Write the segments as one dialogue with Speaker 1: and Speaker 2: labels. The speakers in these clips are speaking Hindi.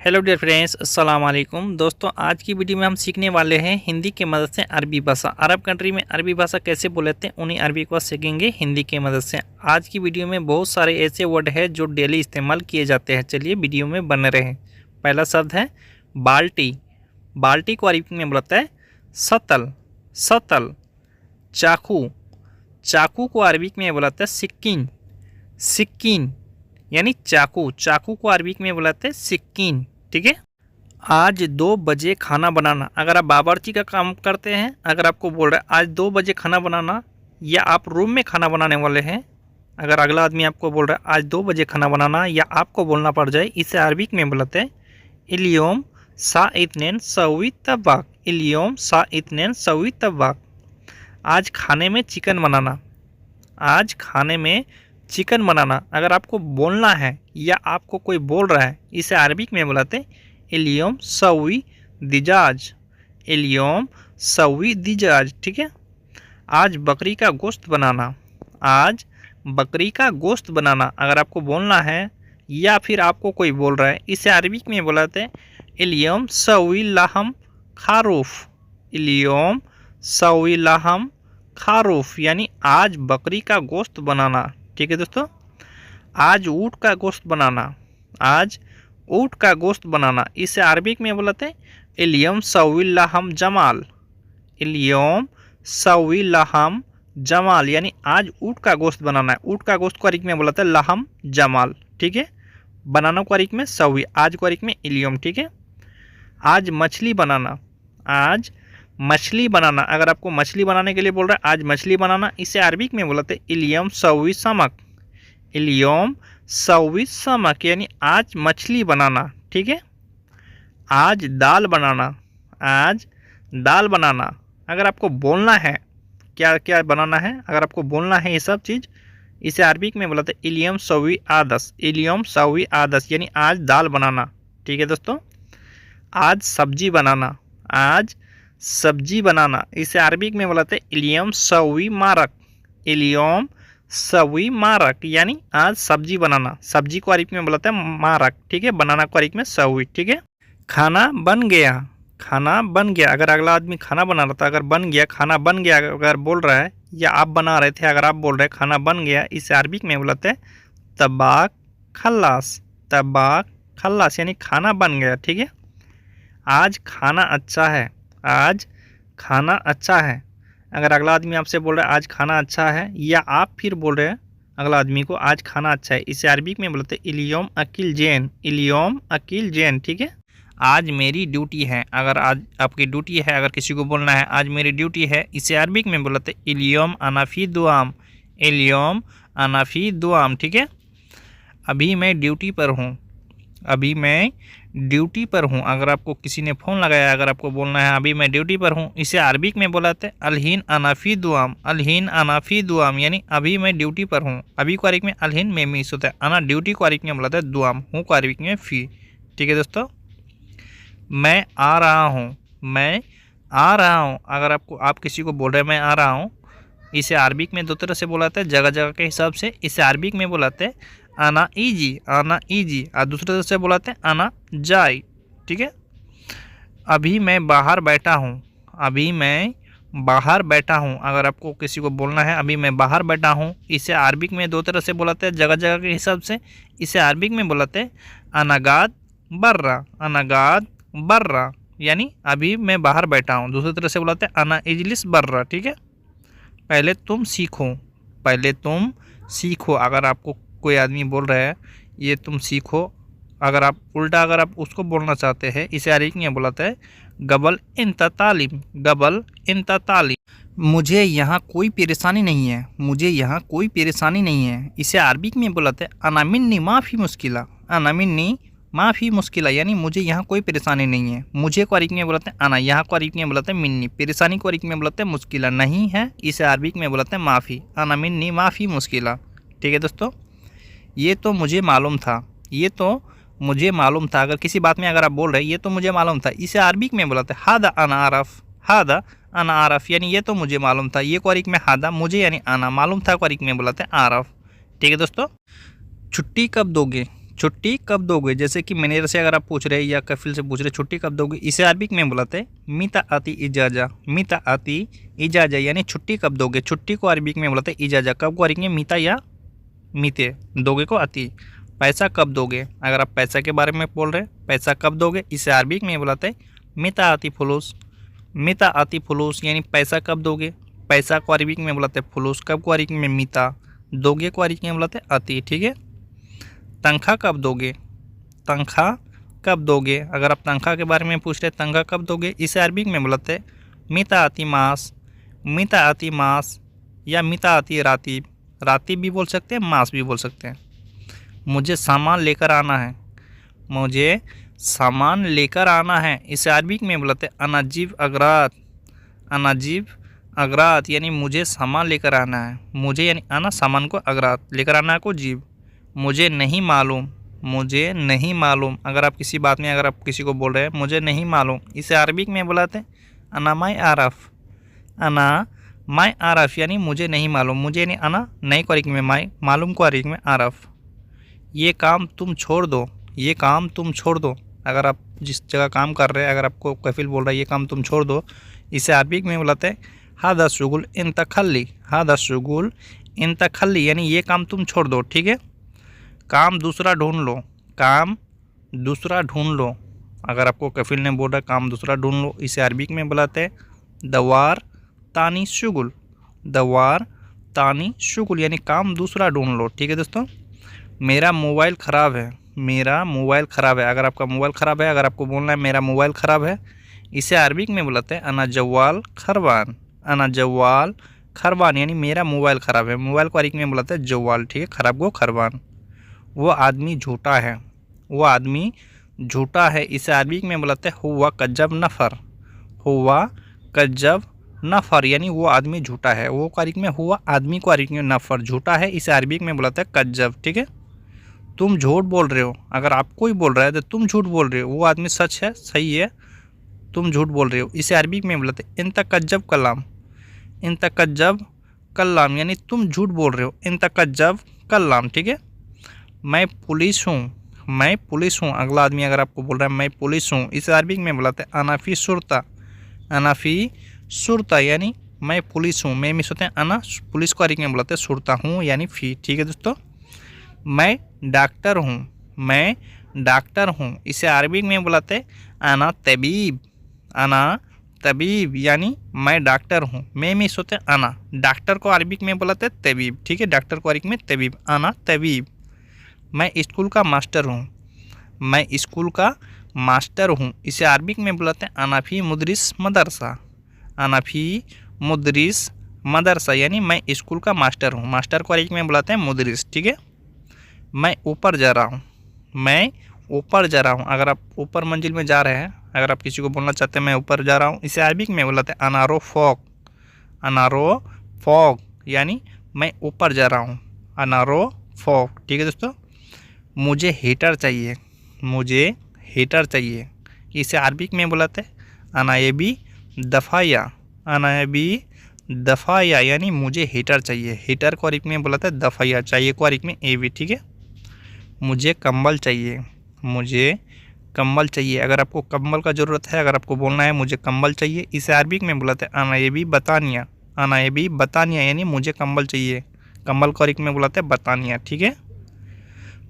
Speaker 1: हेलो डियर फ्रेंड्स, अस्सलाम वालेकुम। दोस्तों, आज की वीडियो में हम सीखने वाले हैं हिंदी की मदद से अरबी भाषा। अरब कंट्री में अरबी भाषा कैसे बोलते हैं, उन्हीं अरबी को सीखेंगे हिंदी की मदद से। आज की वीडियो में बहुत सारे ऐसे वर्ड हैं जो डेली इस्तेमाल किए जाते हैं। चलिए वीडियो में बने रहें। पहला शब्द है बाल्टी। बाल्टी को अरबी में बोलता है सतल। सतल। चाकू। चाकू को अरबी में बोलता है सिक्किन। सिक्किन यानी चाकू। चाकू को अरबी में बुलाते हैं सिक्किन। ठीक है। आज 2 बजे खाना बनाना। अगर आप बावर्ची का काम करते हैं, अगर आपको बोल रहा है आज 2 बजे खाना बनाना, या आप रूम में खाना बनाने वाले हैं, अगर अगला आदमी आपको बोल रहा है आज 2 बजे खाना बनाना, या आपको बोलना पड़ जाए, इसे अरबिक में बुलाते हैं इलियोम सा इतनेन सवी तबाक। इलियोम सा इतनेन सवी तबाक। आज खाने में चिकन बनाना। आज खाने में चिकन बनाना। अगर आपको बोलना है या आपको कोई बोल रहा है, इसे अरबिक में बुलाते हैं इलियोम सवी दिजाज। इलियोम सवी दिजाज। ठीक है। आज बकरी का गोश्त बनाना। आज बकरी का गोश्त बनाना। अगर आपको बोलना है या फिर आपको कोई बोल रहा है, इसे अरबिक में बुलाते हैं इलियोम सवी लहम खारूफ। इलियोम सवी लहम खारूफ यानी आज बकरी का गोश्त बनाना। ठीक है दोस्तों। आज ऊँट का गोश्त बनाना। आज ऊँट का गोश्त बनाना, इसे अरबिक में बोलते हैं इलियम सवी लहम जमाल। इलियम सवी लहम जमाल यानी आज ऊँट का गोश्त बनाना है। ऊँट का गोश्त को अरबिक में बोलते हैं लहम जमाल। ठीक है। बनाना को अरबिक में सवी, आज को अरबिक में इलियम। ठीक है। आज मछली बनाना। आज मछली बनाना। अगर आपको मछली बनाने के लिए बोल रहा है आज मछली बनाना, इसे अरबिक में बोलते हैं इलियम सवी समक। इलियम सवी समक यानी आज मछली बनाना। ठीक है। आज दाल बनाना। आज दाल बनाना। अगर आपको बोलना है क्या क्या बनाना है, अगर आपको बोलना है ये सब चीज़, इसे अरबिक में बोलते हैं इलियम सवी आदस। इलियम सवी आदस यानी आज दाल बनाना। ठीक है दोस्तों। आज सब्जी बनाना। आज सब्जी बनाना, इसे अरबिक में बोलते हैं इलियम सवी मारक। इलियम सवी मारक यानी आज सब्जी बनाना। सब्जी को अरबिक में बोलते हैं मारक। ठीक है। बनाना को अरबिक में सवी। ठीक है। खाना बन गया। खाना बन गया। अगर अगला आदमी खाना बना रहा था, अगर बन गया, खाना बन गया अगर बोल रहा है, या आप बना रहे थे, अगर आप बोल रहे हैं खाना बन गया, इसे अरबिक में बोलते हैं तबाक खल्लास। तबाक खल्लास यानी खाना बन गया। ठीक है। आज खाना अच्छा है। आज खाना अच्छा है। अगर अगला आदमी आपसे बोल रहा है आज खाना अच्छा है, या आप फिर बोल रहे हैं अगला आदमी को आज खाना अच्छा है, इसे अरबिक में बोलते हैं इलियोम अकील जैन। इलियोम अकील जैन। ठीक है। आज मेरी ड्यूटी है। अगर आज आपकी ड्यूटी है, अगर किसी को बोलना है आज मेरी ड्यूटी है, इसे अरबिक में बोलते हैं इलियोम अनाफी दुआम। इलियोम अनाफी दुआम। ठीक है। अभी मैं ड्यूटी पर हूँ। अभी मैं ड्यूटी पर हूँ। अगर आपको किसी ने फ़ोन लगाया, अगर आपको बोलना है अभी मैं ड्यूटी पर हूँ, इसे अरबिक में बोलाते हैं अलहीन अनाफी दुआम। अलहीन अनाफी दुआम यानी अभी मैं ड्यूटी पर हूँ। अभी को अरबिक में अलहीन में मिस होता है। अना ड्यूटी को अरबिक में बोलाते हैं दुआम। हूँ को अरबिक में फ़ी। ठीक है दोस्तों। मैं आ रहा हूँ। मैं आ रहा हूँ। अगर आप किसी को बोल रहे हैं मैं आ रहा हूँ, इसे अरबिक में 2 तरह से बोलाते हैं जगह जगह के हिसाब से। इसे अरबिक में बोलाते हैं आना ईजी। आना ईजी। और दूसरे तरह से बोलाते हैं आना जाई। ठीक है। अभी मैं बाहर बैठा हूँ। अभी मैं बाहर बैठा हूँ। अगर आपको किसी को बोलना है अभी मैं बाहर बैठा हूँ, इसे अरबिक में 2 तरह से बोलाते हैं जगह जगह के हिसाब से। इसे अरबिक में बोलाते हैं अनागाद बर्रा। अनागाद बर्रा यानी अभी मैं बाहर बैठा हूँ। दूसरी तरह से बोलाते हैं अना इजलिस बर्रा। ठीक है। पहले तुम सीखो। पहले तुम सीखो। अगर आपको कोई आदमी बोल रहा है ये तुम सीखो, अगर आप उल्टा अगर आप उसको बोलना चाहते हैं, इसे अरबिक में बोलता है गबल इंता तालीम। गबल इंता तालीम। मुझे यहाँ कोई परेशानी नहीं है। मुझे यहाँ कोई परेशानी नहीं है, इसे अरबिक में बोलते हैं अना मिन्नी माफ़ी मुश्किला। अना मिन्नी माफ़ी मुश्किला यानी मुझे यहाँ कोई परेशानी नहीं है। मुझे को अरबिक में बोलते हैं अना, यहाँ को अरबिक में बोलते हैं मिन्नी। परेशानी को अरबिक में बोलते हैं मुश्किला, नहीं है, इसे अरबिक में बोलते हैं माफ़ी। अना मिन्नी माफ़ी मुश्किला। ठीक है दोस्तों। ये तो मुझे मालूम था। ये तो मुझे मालूम था। अगर किसी बात में अगर आप बोल रहे हैं ये तो मुझे मालूम था, इसे अरबिक में बोलाते हैं हादा अना आरफ। हादा अना आरफ यानी ये तो मुझे मालूम था। ये को अरबिक में हादा, मुझे यानी आना, मालूम था को अरबिक में बोलाते हैं आरफ। ठीक है दोस्तों। छुट्टी कब दोगे। छुट्टी कब दोगे, जैसे कि मैनेजर से अगर आप पूछ रहे हैं या कफिल से पूछ रहे छुट्टी कब दोगे, इसे अरबिक में बुलाते हैं मीता आती इजाजा। मीता आती इजाजा यानी छुट्टी कब दोगे। छुट्टी को अरबिक में बुलाते हैं इजाजा, कब को अरबिक में मीता या मीते, दोगे को आती। पैसा कब दोगे, अगर आप पैसा के बारे में बोल रहे हैं पैसा कब दोगे, इसे अरबिक में बुलाते हैं मीता आती फुलूस। मीता आती फुलूस यानी पैसा कब दोगे। पैसा को अरबिक में बुलाते हैं फुलूस, कब को अरबिक में मीता, दोगे को अरबिक में बुलाते हैं आती। ठीक है। तनख्वाह कब दोगे, तनख्वाह कब दोगे, अगर आप तनख्वाह के बारे में पूछ रहे तनख्वाह कब दोगे, इसे अरबिक में बुलाते हैं मीता आती मास। मीता आती मास या मीता आती रातीब, रातीब भी बोल सकते हैं मास भी बोल सकते हैं। मुझे सामान लेकर आना है, मुझे सामान लेकर आना है, इसे अरबिक में बुलाते हैं अनाजीब अगरात। अनाजीब अगरात यानी मुझे सामान लेकर आना है, मुझे यानी आना सामान को, अगरात लेकर आना को जीव। मुझे नहीं मालूम, मुझे नहीं मालूम, अगर आप किसी बात में अगर आप किसी को बोल रहे हैं मुझे नहीं मालूम, इसे अरबिक में बुलाते हैं अना माय आरफ। अना माय आरफ यानी मुझे नहीं मालूम, मुझे यानी अना नहीं को अरबिक में माय, मालूम को अरबिक में आरफ। ये काम तुम छोड़ दो, ये काम तुम छोड़ दो, अगर आप जिस जगह काम कर रहे हैं अगर आपको कफिल बोल रहा है ये काम तुम छोड़ दो, इसे अरबिक में बुलाते हैं हादा शुगुल इंतखल्ली। हादा शुगुल इंतखल्ली यानी ये काम तुम छोड़ दो। ठीक है। काम दूसरा ढूंढ लो, काम दूसरा ढूंढ लो, अगर आपको कफिल ने बोला काम दूसरा ढूंढ लो, इसे अरबिक में बुलाते हैं दवार तानी शुगुल। दवार तानी शुगुल यानी काम दूसरा ढूंढ लो। ठीक है दोस्तों। मेरा मोबाइल ख़राब है, मेरा मोबाइल ख़राब है, अगर आपका मोबाइल ख़राब है, अगर आपको बोलना है मेरा मोबाइल ख़राब है, इसे अरबिक में बुलाते हैं अना जवाल खरबान। अना जवाल खरबान यानी मेरा मोबाइल ख़राब है, मोबाइल को अरबिक में बुलाते हैं जवाल। ठीक है। ख़राब को खरबान। वो आदमी झूठा है, वो आदमी झूठा है, इसे अरबिक में बुलाते हैं हुआ कज्जब नफ़र। हुआ कज्जब नफ़र यानी वो आदमी झूठा है, वो को अरबिक में हुआ, आदमी को अरबिक में नफ़र झूठा है, इसे अरबिक में बुलाते हैं कज्जब। ठीक है। तुम झूठ बोल रहे हो, अगर आपको ही बोल रहा है तो तुम झूठ बोल रहे हो, वो आदमी सच है सही है, तुम झूठ बोल रहे हो, इसे अरबिक में बुलाते हैं इंतकज्जब कलाम। इंतकज्जब कलाम यानी तुम झूठ बोल रहे हो, इंतकज्जब कलाम। ठीक है। मैं पुलिस हूँ, मैं पुलिस हूँ, अगला आदमी अगर आपको बोल रहा है मैं पुलिस हूँ, इसे अरबिक में बुलाते हैं अनाफी सुरता। अनाफी सुरता यानी मैं पुलिस हूँ, मैं मिस होते हैं अना, पुलिस को अरबिक में बुलाते हैं सुरता हूँ यानी फ़ी। ठीक है दोस्तों। मैं डॉक्टर हूँ, मैं डॉक्टर हूँ, इसे अरबिक में बुलाते हैं अना तबीब। अना तबीब यानी मैं डॉक्टर हूँ, मैं मिस होते हैं अना, डॉक्टर को अरबिक में बुलाते हैं तबीब। ठीक है। डॉक्टर को अरबिक में तबीब, अना तबीब। मैं स्कूल का मास्टर हूँ, मैं स्कूल का मास्टर हूँ, इसे अरबिक में बुलाते हैं अनाफी मुदरिस मदरसा। अनाफी मुदरिस मदरसा यानी मैं स्कूल का मास्टर हूँ, मास्टर को अरबिक में बुलाते हैं मुदरिस। ठीक है। मैं ऊपर जा रहा हूँ, मैं ऊपर जा रहा हूँ, अगर आप ऊपर मंजिल में जा रहे हैं, अगर आप किसी को बोलना चाहते हैं मैं ऊपर जा रहा हूँ, इसे अरबिक में बुलाते हैं अनारो फॉक। अनारो फॉक यानी मैं ऊपर जा रहा हूँ, अनारो फॉक। ठीक है दोस्तों। मुझे हीटर चाहिए, मुझे हीटर चाहिए, इसे अरबिक में बुलाते हैं अनायबी दफ़ाया। अनायबी दफ़ाया यानी मुझे हीटर चाहिए, हीटर को अरबिक में बुलाते हैं दफ़ाया, चाहिए को अरबिक में एबी। ठीक है। मुझे कंबल चाहिए, मुझे कंबल चाहिए, अगर आपको कंबल का ज़रूरत है, अगर आपको बोलना है मुझे कंबल चाहिए, इसे अरबिक में बुलाते हैं अनायबी बतानिया। अनायबी बतानिया यानी मुझे कंबल चाहिए, कंबल को अरबिक में बुलाते हैं बतानिया। ठीक है।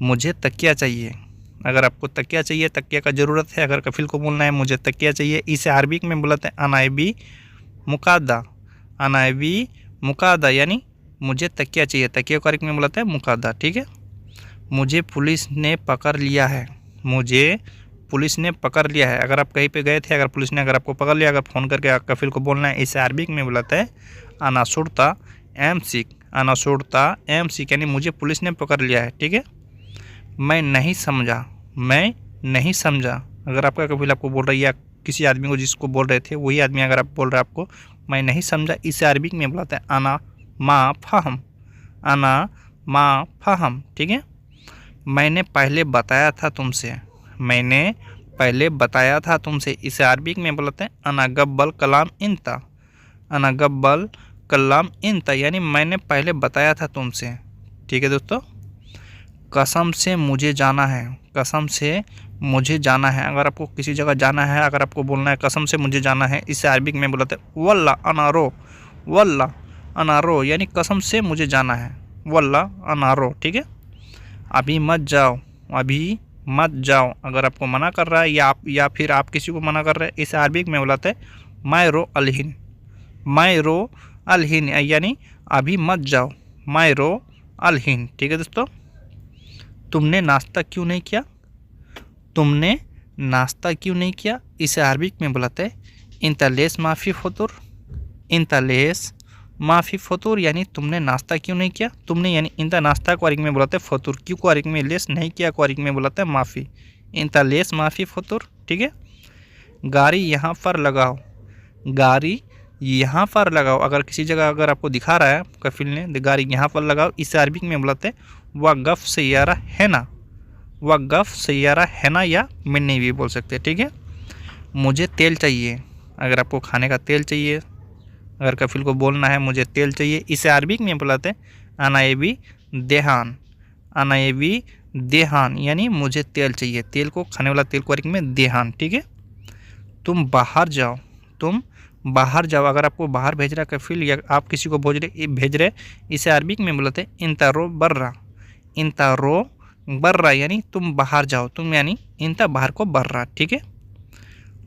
Speaker 1: मुझे तकिया चाहिए, अगर आपको तकिया चाहिए, तकिया का ज़रूरत है, अगर कफिल को बोलना है मुझे तकिया चाहिए, इसे अरबिक में बुलाते हैं अनायबी मुकादा। अनायबी मुकादा यानी मुझे तकिया चाहिए, तकिया को अरबिक में बुलाते हैं मुकादा। ठीक है। मुझे पुलिस ने पकड़ लिया है, मुझे पुलिस ने पकड़ लिया है, अगर आप कहीं पे गए थे, अगर पुलिस ने अगर आपको पकड़ लिया, अगर फ़ोन करके कफिल को बोलना है, इसे अरबिक में बुलाता है अना शुरता एम सिक। अना शुरता एम सिक यानी मुझे पुलिस ने पकड़ लिया है। ठीक है। मैं नहीं समझा, मैं नहीं समझा, अगर आपका कफिल आपको बोल रही है, किसी आदमी को जिसको बोल रहे थे वही आदमी अगर आप बोल रहे हैं आपको मैं नहीं समझा, इसे अरबिक में बुलाते हैं अना मा फ़हम। अना मा फ़हम। ठीक है। मैंने पहले बताया था तुमसे, मैंने पहले बताया था तुमसे, इसे अरबिक में बुलाते हैं अना गब्बल कलाम इंता। अना गब्बल कलाम इंता यानी मैंने पहले बताया था तुमसे। ठीक है दोस्तों। कसम से मुझे जाना है, कसम से मुझे जाना है। अगर आपको किसी जगह जाना है, अगर आपको बोलना है कसम से मुझे जाना है, इसे अरबिक में बोलते हैं वल्ला अनारो, वल्ला अनारो यानी कसम से मुझे जाना है, वल्ला अनारो। ठीक है। अभी मत जाओ, अभी मत जाओ अगर आपको मना कर रहा है या फिर आप किसी को मना कर रहे हैं, इसे अरबिक में बुलाते हैं मायरो अलहिन, मायरो अलहिन यानी अभी मत जाओ, मायरो अलहिन। ठीक है दोस्तों। तुमने नाश्ता क्यों नहीं किया, तुमने नाश्ता क्यों नहीं किया, इसे अरबिक में बुलाते हैं इंतलेस माफ़ी फतुर, इंतलेस माफ़ी फतूर यानी तुमने नाश्ता क्यों नहीं किया। तुमने यानी इंता नाश्ता को अरबिक में बुलाते हैं फतूर, क्यों को अरबिक में लेस नहीं किया को अरबिक में बुलाते हैं माफ़ी, इंता लेस माफ़ी फतूर। ठीक है। गाड़ी यहाँ पर लगाओ, गाड़ी यहाँ पर लगाओ। अगर किसी जगह अगर आपको दिखा रहा है कफिल ने गाड़ी यहाँ पर लगाओ, इसे अरबिक में बुलाते हैं वक़फ़ सैयारा है ना, वक़फ़ सैयारा है ना या मिन्नी भी बोल सकते हैं। ठीक है। मुझे तेल चाहिए, अगर आपको खाने का तेल चाहिए, अगर कफिल को बोलना है मुझे तेल चाहिए, इसे अरबिक में बुलाते हैं अनाएबी देहान, अनाएबी देहान यानी मुझे तेल चाहिए, तेल को खाने वाला तेल को अरबिक में देहान। ठीक है। तुम बाहर जाओ, तुम बाहर जाओ। अगर आपको बाहर भेज रहा है कफिल या आप किसी को भेज रहे इसे अरबिक में बुलाते हैं इंतारो बर्रा, इंतारो बर्रा यानी तुम बाहर जाओ, तुम यानी इंता बाहर को बर्रा। ठीक है।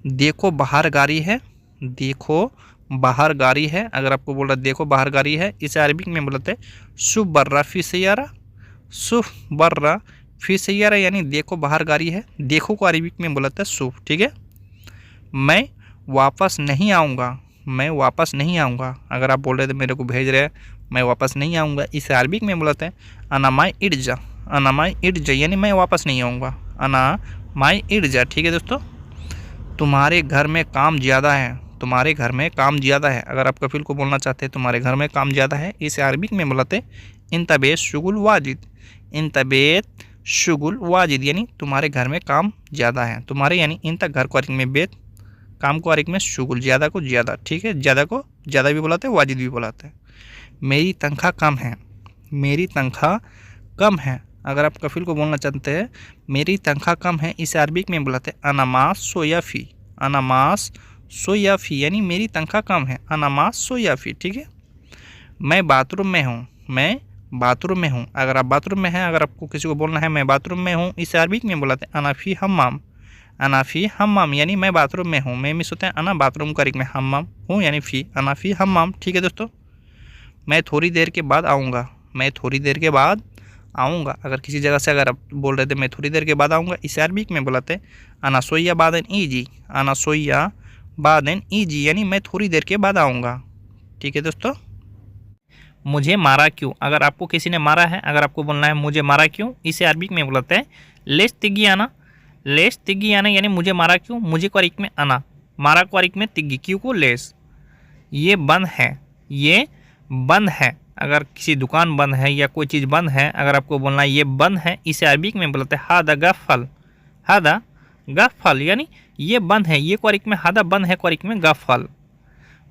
Speaker 1: देखो बाहर गाड़ी है, देखो बाहर गाड़ी है। अगर आपको बोल रहा है देखो बाहर गाड़ी है, इसे अरबिक में बोलते हैं शुभ बर्रा फी सैयारा, शुभ बर्रा फी सैयारा यानी देखो बाहर गाड़ी है, देखो को अरबिक में बोलते हैं शुभ। ठीक है। मैं वापस नहीं आऊँगा, मैं वापस नहीं आऊँगा। अगर आप बोल रहे थे मेरे को भेज रहे हैं मैं वापस नहीं आऊँगा, इसे अरबिक में बोलते हैं अनामाई इर्जा, अनामाई इर्जा यानी मैं वापस नहीं आऊँगा, अनामाई इर्जा। ठीक है दोस्तों। तुम्हारे घर में काम ज़्यादा है, तुम्हारे घर में काम ज़्यादा है। अगर आप कफिल को बोलना चाहते हैं तुम्हारे घर में काम ज़्यादा है, इसे अरबिक में बुलाते इंतबेत शुगुल वाजिद, इंतबेत शुगुल वाजिद यानी तुम्हारे घर में काम ज़्यादा है। तुम्हारे यानी इंता घर को अरबिक में बेत, काम को अरबिक में शुगुल, ज़्यादा को ज़्यादा। ठीक है। ज़्यादा को ज़्यादा भी बुलाते हैं, वाजिद भी बुलाते हैं। मेरी तनख्वाह कम है, मेरी तनख्वाह कम है। अगर आप कफिल को बोलना चाहते हैं मेरी तनख्वाह कम है, इसे अरबिक में बुलाते हैं अनामास सोयाफ़ी, अनामास सोयाफ़ी यानी मेरी तनख्वाह कम है, अनामास सोयाफ़ी। ठीक है। मैं बाथरूम में हूँ, मैं बाथरूम में हूँ। अगर आप बाथरूम में हैं, अगर आपको किसी को बोलना है मैं बाथरूम में हूँ, इसे अरबिक में बुलाते हैं अनाफ़ी हम्माम, अनाफ़ी हम्माम यानी मैं बाथरूम में हूँ। मैं मिस होते हैं अना बाथरूम का अरबिक में हम्माम हूँ यानी फ़ी, अनाफ़ी हम्माम। ठीक है दोस्तों। मैं थोड़ी देर के बाद आऊँगा, मैं थोड़ी देर के बाद आऊँगा। अगर किसी जगह से अगर आप बोल रहे थे मैं थोड़ी देर के बाद आऊँगा, इसे अरबिक में बुलाते हैं अना सोया बादन ईजी, अना सोया बादन ईजी यानी मैं थोड़ी देर के बाद आऊँगा। ठीक है दोस्तों। मुझे मारा क्यों, अगर आपको किसी ने मारा है, अगर आपको बोलना है मुझे मारा क्यों, इसे अरबिक में बुलाते हैं लेस तिग्गी आना, लेस तिग्गी आना यानी मुझे मारा क्यों, मुझे को अरबिक में आना, मारा को अरबिक में तिग्गी, क्यों को लेस। ये बंद है, ये बंद है। अगर किसी दुकान बंद है या कोई चीज़ बंद है, अगर आपको बोलना है ये बंद है, इसे अरबिक में बोलते हैं हादा गफल, हादा गफल यानी ये बंद है, ये क्वारिक में हादा बंद है, क्वारिक में गफल।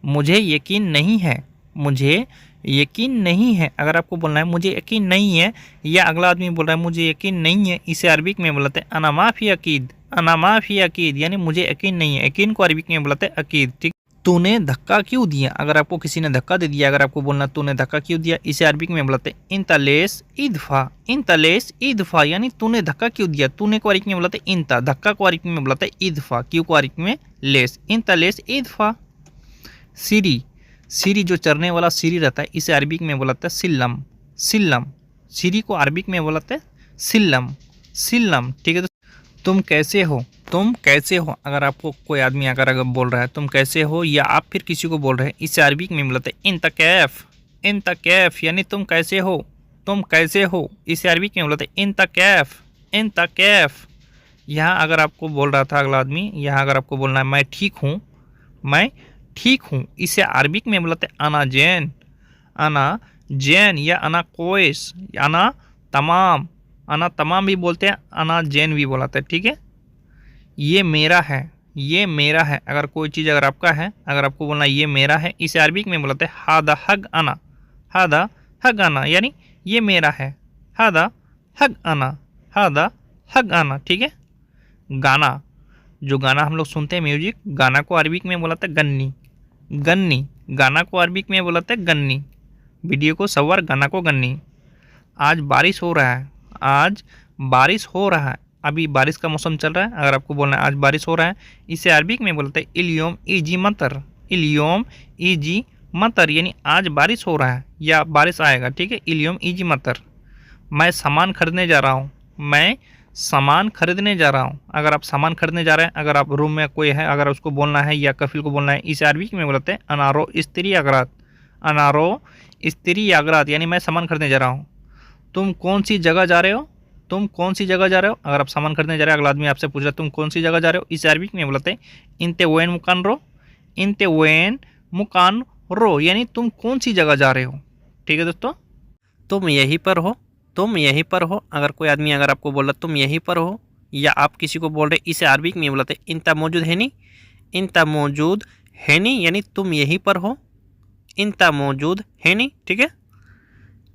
Speaker 1: मुझे यकीन नहीं है, मुझे यकीन नहीं है। अगर आपको बोलना है मुझे यकीन नहीं है या अगला आदमी बोल रहा है मुझे यकीन नहीं है, इसे अरबिक में बोलते हैं अना माफ़ी अकीद, अना माफ़ी अकीद यानी मुझे यकीन नहीं है। यकीन को अरबिक में बोलते हैं अकीद। ठीक। तूने धक्का क्यों दिया, अगर आपको किसी ने धक्का दे दिया, अगर आपको बोलना तूने धक्का क्यों दिया, इसे अरबिक में बोलते हैं इंतलेस इदफा, इंतलेस इदफा यानी तूने धक्का क्यों दिया। तूने को अरबिक में बोलते हैं इंता, धक्का को अरबिक में बोलते हैं इदफा, क्यों को अरबिक में लेस, इंतलेस इदफा। सीढ़ी, सीढ़ी जो चढ़ने वाला सीढ़ी रहता है, इसे अरबिक में बोलते हैं सिल्लम, सिल्लम। सीढ़ी को अरबिक में बोलते हैं सिल्लम, सिल्लम। ठीक है। तुम कैसे हो, तुम कैसे हो। अगर आपको कोई आदमी अगर बोल रहा है तुम कैसे हो या आप फिर किसी को बोल रहे हैं, इसे अरबिक में बोलते हैं इंता कैफ, इंता कैफ यानी तुम कैसे हो, तुम कैसे हो, इसे अरबिक में बोलते हैं इंता कैफ, इंता कैफ। यहाँ अगर आपको बोल रहा था अगला आदमी, यहाँ अगर आपको बोलना है मैं ठीक हूँ, मैं ठीक हूँ, इसे अरबिक में बोलते हैं अना जैन, अना जैन या अना कोइस, अना तमाम, अना तमाम भी बोलते हैं, अना जैन भी बोलाते हैं। ठीक है। ये मेरा है, ये मेरा है। अगर कोई चीज़ अगर आपका है, अगर आपको बोलना ये मेरा है, इसे अरबिक में बोलते हैं हादा हग अना, हादा हग अना यानी ये मेरा है, हादा हग आना, हादा हग आना, ठीक है। गाना, जो गाना हम लोग सुनते हैं म्यूजिक, गाना को अरबिक में बोला था गन्नी, गन्नी, गाना को अरबिक में बोला था गन्नी, वीडियो को सवार, गाना को गन्नी। आज बारिश हो रहा है, आज बारिश हो रहा है, अभी बारिश का मौसम चल रहा है, अगर आपको बोलना है आज बारिश हो रहा है, इसे अरबिक में बोलते हैं इलियोम ईजी मतर, इलियोम ईजी मतर, यानी आज बारिश हो रहा है या बारिश आएगा, ठीक है, इलियोम ईजी मतर। मैं सामान खरीदने जा रहा हूँ, मैं सामान खरीदने जा रहा हूँ, अगर आप सामान खरीदने जा रहे हैं, अगर आप रूम में कोई है, अगर उसको बोलना है या कफिल को बोलना है, इसे अरबिक में बोलते हैं अनारो स्त्री अगरात, अनारो स्त्री अगरात, यानी मैं सामान खरीदने जा रहा हूँ। तुम कौन सी जगह जा रहे हो, तुम कौन सी जगह जा रहे हो, अगर आप सामान खरीदने जा रहे हो, अगला आदमी आपसे पूछ रहा है तुम कौन सी जगह जा रहे हो, इसे अरबिक में बोलते हैं इनते वेन मुकान रो, इनते वेन मुकान रो, यानी तुम कौन सी जगह जा रहे हो, ठीक है दोस्तों। तुम यहीं पर हो, तुम यहीं पर हो, अगर कोई आदमी अगर आपको बोल रहा तुम यहीं पर हो, या आप किसी को बोल रहे, इसे अरबिक में बोलते हैं इंता मौजूद है नी, इंता मौजूद है नी, यानी तुम यहीं पर हो, इंता मौजूद है नी, ठीक है।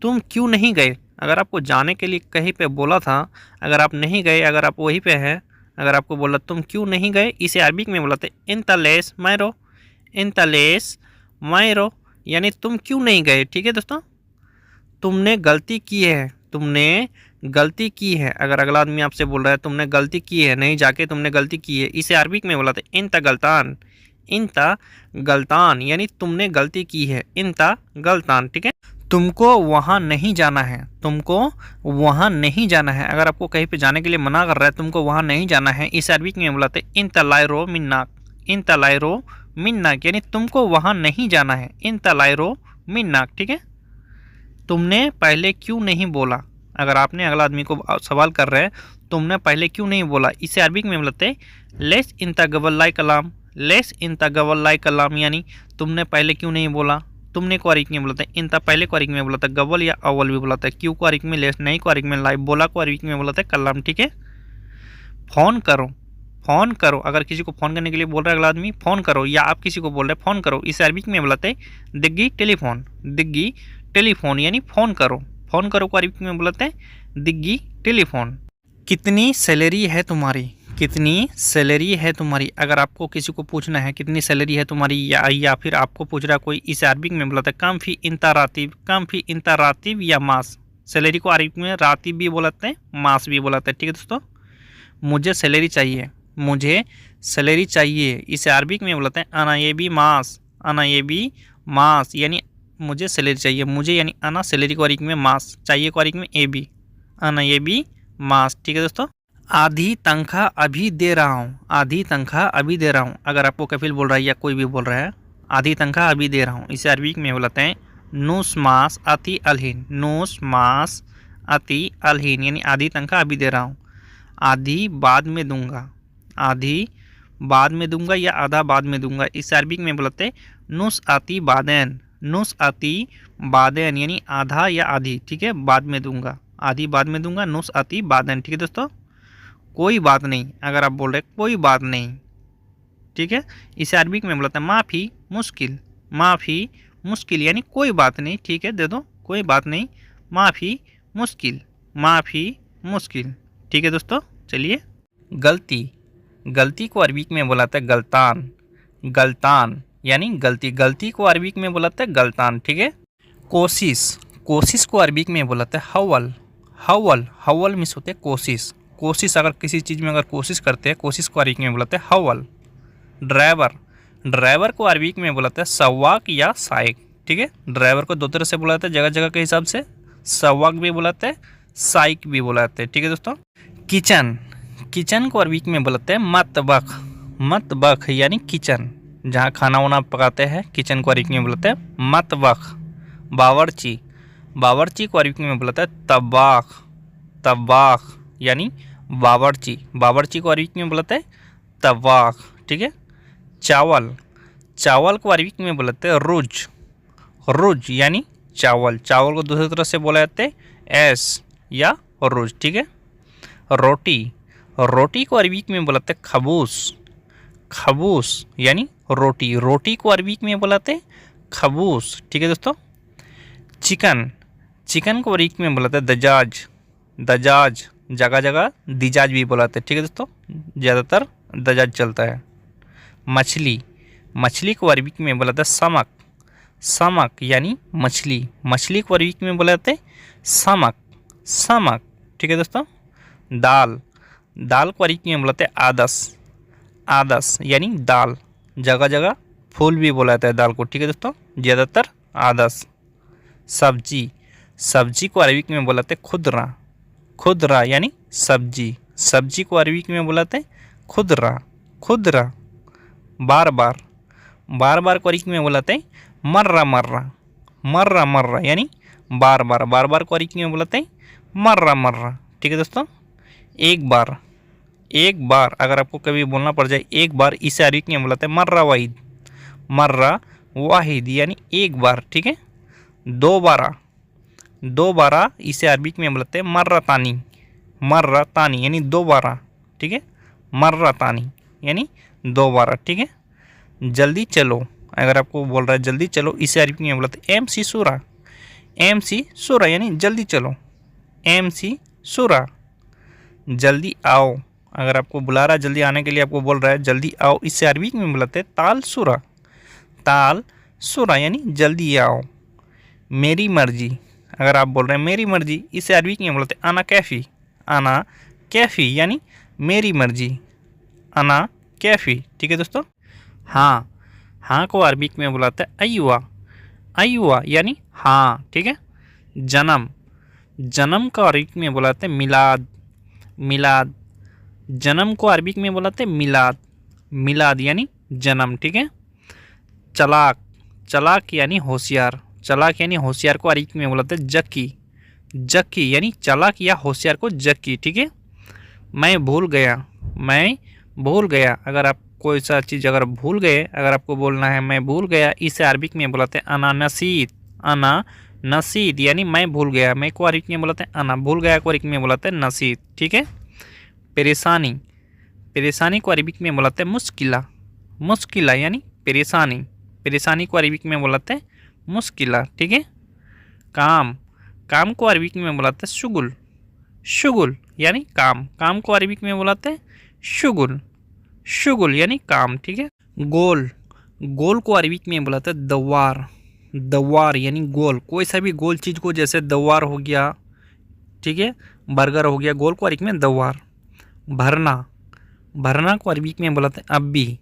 Speaker 1: तुम क्यों नहीं गए, अगर आपको जाने के लिए कहीं पे बोला था, अगर आप नहीं गए, अगर आप वहीं पे हैं, अगर आपको बोला तुम क्यों नहीं गए, इसे अरबिक में बोलते हैं इंता लेस मैरो, इंता लेस मैरो, यानी तुम क्यों नहीं गए, ठीक है दोस्तों। तुमने गलती की है, तुमने गलती की है, अगर अगला आदमी आपसे बोल रहा है तुमने गलती की है, नहीं जाके तुमने गलती की है, इसे अरबिक में बोलते हैं इंता गलतान, इंता गलतान, यानी तुमने गलती की है, इंता गलतान, ठीक है। तुमको वहाँ नहीं जाना है, तुमको वहाँ नहीं जाना है, अगर आपको कहीं पे जाने के लिए मना कर रहा है, तुमको वहाँ नहीं जाना है, इस अरबिक में बुलाते इंता लायरो मिन्नाक, इंता लायरो मिन्नाक, यानी तुमको वहाँ नहीं जाना है, इंता लायरो मिन्नाक, ठीक है। तुमने पहले क्यों नहीं बोला, अगर आपने अगला आदमी को सवाल कर रहे हैं तुमने पहले क्यों नहीं बोला, इसे अरबिक में बोलते लेस इंता गवल्लाई कलाम, लेस इंता गवल्लाई कलाम, यानी तुमने पहले क्यों नहीं बोला। तुमने को अरबिक में बोलते हैं इंता, पहले को अरबिक में बोलता है गवल या अव्वल भी बोलता है, क्यों को अरबिक में लेस, नहीं को अरबिक में लाई, बोला को अरबिक में बोलता है कलाम, ठीक है। फ़ोन करो, फ़ोन करो, अगर किसी को फ़ोन करने के लिए बोल रहा है अगला आदमी फ़ोन करो, या आप किसी को बोल रहे हैं फ़ोन करो, इसे अरबिक में बोलते हैं दिग्गी टेलीफोन, दिग्गी टेलीफोन, यानी फ़ोन करो, फ़ोन करो को अरबिक में बोलते हैं दिग्गी टेलीफोन। कितनी सैलरी है तुम्हारी, कितनी सैलरी है तुम्हारी, अगर आपको किसी को पूछना है कितनी सैलरी है तुम्हारी, या फिर आपको पूछ रहा कोई, इसे अरबिक में बोलता है कम फी इंता रातिब, कम फी इंता रातिब या मास, सैलरी को अरबिक में रातिब भी बोलते हैं, मास भी बोलते हैं, ठीक है दोस्तों। मुझे सैलरी चाहिए, मुझे सैलरी चाहिए, इसे अरबिक में बोलते हैं आना ये भी मास, आना ये भी मास, यानी मुझे सैलरी चाहिए, मुझे यानी आना, सैलरी को अरबिक में मास, चाहिए को अरबिक में ए बी, आना ये भी मास, ठीक है दोस्तों। आधी तनख्वाह अभी दे रहा हूँ, आधी तनख्वाह अभी दे रहा हूँ, अगर आपको कफिल बोल रहा है या कोई भी बोल रहा है आधी तनख्वाह अभी दे रहा हूँ, इसे अरबिक में बोलते हैं नूस मास अति अलहीन, नूस मास अति अलहीन, यानी आधी तनख्वाह अभी दे रहा हूँ, आधी बाद में दूंगा, आधी बाद में दूंगा या आधा बाद में दूंगा, इसे अरबिक में बोलते हैं नुस आती बादैन, नुस आती बादैन, यानी आधा या आधी, ठीक है, बाद में दूंगा, आधी बाद में दूंगा, नुस आती बादैन, ठीक है दोस्तों। कोई बात नहीं, अगर आप बोल रहे कोई बात नहीं, ठीक है, इसे अरबिक में बोलते हैं माफ़ी मुश्किल, माफ़ी मुश्किल, यानी कोई बात नहीं, ठीक है, दे दो, कोई बात नहीं, माफ़ी मुश्किल, माफ़ी मुश्किल, ठीक है दोस्तों। चलिए, गलती, गलती को अरबिक में बोलाता है गलतान, गलतान, यानी गलती, गलती को अरबिक में बोलाता है गलतान, ठीक है। कोशिश, कोशिश को अरबिक में बोलाता है हवल, हवल, हवल मिस होते हैं कोशिश, कोशिश, अगर किसी चीज़ में अगर कोशिश करते हैं, कोशिश को अरबिक में बोलाते हैं हवल। ड्राइवर, ड्राइवर को अरबिक में बोलाते हैं सवाक या साइक, ठीक है, ड्राइवर को दो तरह से बुलाते हैं जगह जगह के हिसाब से, सवाक भी बुलाते हैं, साइक भी बुलाते हैं, ठीक है दोस्तों। किचन, किचन को अरबिक में बोलते हैं मतबख, मतबख, यानी किचन, जहाँ खाना वाना पकाते हैं, किचन को अरबिक में बोलते हैं मतबख। बावर्ची, बावर्ची को अरबिक में बोलता है तबाख, तबाख, यानी बावर्ची, बावर्ची को अरबिक में बोलते हैं तबाख, ठीक है। चावल, चावल को अरबिक में बोलते हैं रुज, रुज, यानी चावल, चावल को दूसरी तरह से बोला जाता है एस या रुज, ठीक है। रोटी, रोटी को अरबिक में बोलते हैं खबूस, खबूस, यानी रोटी, रोटी को अरबिक में बोलते हैं खबूस, ठीक है दोस्तों। चिकन, चिकन को अरबिक में बोलते हैं दजाज, दजाज, जगह जगह दिजाज भी बुलाते हैं, ठीक है दोस्तों, ज़्यादातर दजाज चलता है। मछली, मछली को अरबी में बुलाते हैं समक, समक यानी मछली, मछली को अरबी में बुलाते हैं समक, समक, ठीक है दोस्तों। दाल, दाल को अरबी में बुलाते हैं आदस, आदस यानी दाल, जगह जगह फूल भी बुलाता है दाल को, ठीक है दोस्तों, ज़्यादातर आदस। सब्जी, सब्जी को अरबी में बुलाते हैं खुदरा, खुदरा यानी सब्जी, सब्जी को अरबी में बुलाते हैं खुदरा, खुदरा। बार बार, बार बार को अरबी में बुलाते हैं मर्रा मर्रा, मर्रा मर्रा यानी बार बार, बार बार को अरबी में बुलाते हैं मर्रा मर्रा, ठीक है दोस्तों। एक बार, एक बार अगर आपको कभी बोलना पड़ जाए एक बार, इसे अरबी में बुलाते हैं मर्रा वाहिद, मर्रा वाहिद यानी एक बार, ठीक है। दोबारा, दोबारा इसे अरबी में बुलाते हैं मर्रा तानी, मर्रा तानी यानी दोबारा, ठीक है, मर्रा तानी यानी दोबारा, ठीक है। जल्दी चलो, अगर आपको बोल रहा है जल्दी चलो, इसे अरबी में बुलाते हैं एम सी सूरा, एम सी सूरा यानी जल्दी चलो, एम सी सूरा। जल्दी आओ, अगर आपको बुला रहा है जल्दी आने के लिए, आपको बोल रहा है जल्दी आओ, इसे अरबी में बुलाते हैं ताल सूरा, ताल सूरा यानी जल्दी आओ। मेरी मर्जी, अगर आप बोल रहे हैं मेरी मर्जी, इसे अरबी में बोलते हैं अना कैफ़ी, अना कैफ़ी यानी मेरी मर्जी, अना कैफ़ी, ठीक है दोस्तों। हाँ, हाँ को अरबी में बुलाते हैं अय्वा, अय्वा यानी हाँ, ठीक है। जन्म, जन्म को अरबी में बुलाते हैं मिलाद, मिलाद, जन्म को अरबी में बुलाते हैं मिलाद, मिलाद यानी जन्म, ठीक है। चलाक, चलाक यानी होशियार, चलाक यानी होशियार को अरबी में बुलाते हैं जक्की, जक्की यानी चालाक या होशियार को जक्की, ठीक है। मैं भूल गया, मैं भूल गया, अगर आप कोई सा चीज़ अगर भूल गए, अगर आपको बोलना है मैं भूल गया, इसे अरबी में बुलाते हैं अना नसीद, अना नसीद यानी मैं भूल गया, मैं को अरबी में बुलाते हैं अना, भूल गया को अरबी में बुलाते हैं नसीद, ठीक है। परेशानी, परेशानी को अरबी में बुलाते हैं मुश्किला, मुश्किला यानी परेशानी, परेशानी को अरबी में बुलाते हैं मुश्किला, ठीक है। काम, काम को अरबी में बुलाते हैं शुगुल, शुगुल यानी काम, काम को अरबी में बुलाते हैं शुगुल, शुगुल यानी काम, ठीक है। गोल, गोल को अरबी में बुलाते हैं दवार, दवार यानी गोल, कोई सा भी गोल चीज़ को, जैसे दवार हो गया, ठीक है, बर्गर हो गया, गोल को अरबी में दवार। भरना, भरना को अरबी में बुलाते हैं अब्बी,